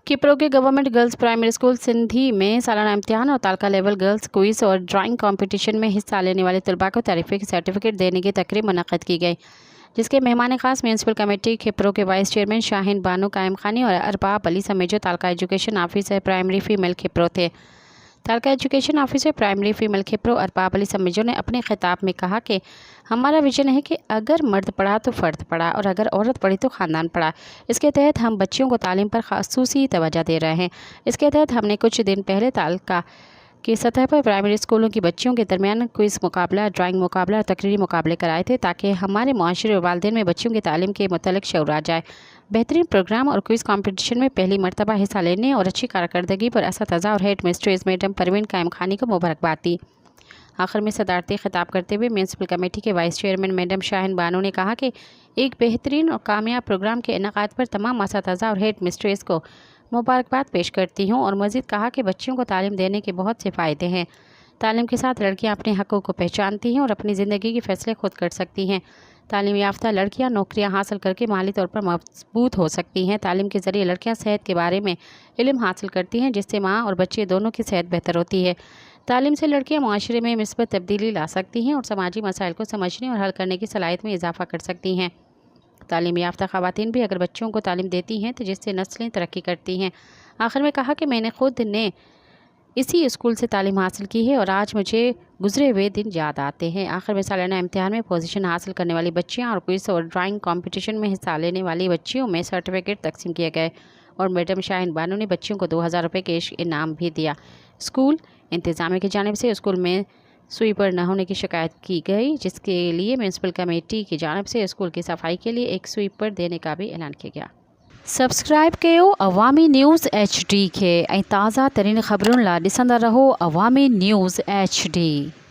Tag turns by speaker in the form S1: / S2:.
S1: किप्रो के government girls primary school Sindhi में सालाना इम्तिहान और तालका लेवल गर्ल्स क्विज और ड्राइंग कंपटीशन में हिस्सा लेने वाले तलबा को तारीफ़ी सर्टिफिकेट देने की तकरीब मुनक़्क़द की गई, जिसके मेहमान खास म्यूनसिपल कमेटी किप्रो के वाइस चेयरमैन शाहीन बानो कायम खानी और अरबाब अली समेत जो तालका एजुकेशन ऑफिसर प्राइमरी फीमेल किप्रो थे। तालका एजुकेशन ऑफिसर प्राइमरी फीमेल किप्रो अरबाब अली समेत ने अपने खिताब में कहा कि हमारा विजन है कि अगर मर्द पढ़ा तो फ़र्द पढ़ा और अगर औरत पढ़ी तो ख़ानदान पढ़ा। इसके तहत हम बच्चियों को तालीम पर ख़ासूसी तवज्जो दे रहे हैं। इसके तहत हमने कुछ दिन पहले तालका की सतह पर प्राइमरी स्कूलों की बच्चियों के दरमियान क्विज़ मुकाबला, ड्राइंग मुकाबला और तकरीरी मुकाबले कराए थे, ताकि हमारे मुआशरे और वालिदैन में बच्चियों की तालीम के मुतल्लिक़ शऊर आ जाए। बेहतरीन प्रोग्राम और क्विज़ कंपटीशन में पहली मरतबा हिस्सा लेने और अच्छी कारकर्दगी पर असतज़ा और हेड मिस्ट्रेस मैडम परवीन कायम खानी को मुबारकबाद दी। आखिर में सदारती खिताब करते हुए म्यूनसिपल कमेटी के vice chairman madam Shaheen Bano ने कहा कि एक बेहतरीन और कामयाब प्रोग्राम के इनेकाद पर तमाम असतज़ा और हेड मिस्ट्रेस को मुबारकबाद पेश करती हूँ और मज़ीद कहा कि बच्चियों को तालीम देने के बहुत से फ़ायदे हैं। तालीम के साथ लड़कियाँ अपने हक़ों को पहचानती हैं और अपनी ज़िंदगी के फ़ैसले खुद कर सकती हैं। तालीम याफ्ता लड़कियाँ नौकरियाँ हासिल करके माली तौर पर मजबूत हो सकती हैं। तालीम के ज़रिए लड़कियाँ सेहत के बारे में इल्म हासिल करती हैं, जिससे माँ और बच्चे दोनों की सेहत बेहतर होती है। तालीम से लड़कियाँ माशरे में मिस्बत तब्दीली ला सकती हैं और समाजी मसाइल को समझने और हल करने की सलाहियत में इजाफ़ा कर सकती हैं। तालीम याफ्ता ख़वातीन भी अगर बच्चों को तालीम देती हैं तो जिससे नस्लें तरक्की करती हैं। आखिर में कहा कि मैंने खुद ने इसी स्कूल से तालीम हासिल की है और आज मुझे गुजरे हुए दिन याद आते हैं। आखिर में सालाना इम्तिहान में पोजीशन हासिल करने वाली बच्चियां और क्विज़ और ड्राइंग कंपटीशन में हिस्सा लेने वाली बच्चियों में सर्टिफिकेट तकसीम किए गए और मैडम शाहीन बानो ने बच्चियों को 2000 रुपये कैश इनाम भी दिया। स्कूल इंतज़ामिया की जानिब से स्कूल में स्वीपर न होने की शिकायत की गई, जिसके लिए म्यूनसिपल कमेटी की जानिब से स्कूल की सफाई के लिए एक स्वीपर देने का भी ऐलान किया गया। सब्सक्राइब कयो अवामी न्यूज़ HD के ताज़ा तरीन ख़बरुन ला ॾिसंदा रहो अवामी न्यूज़ HD।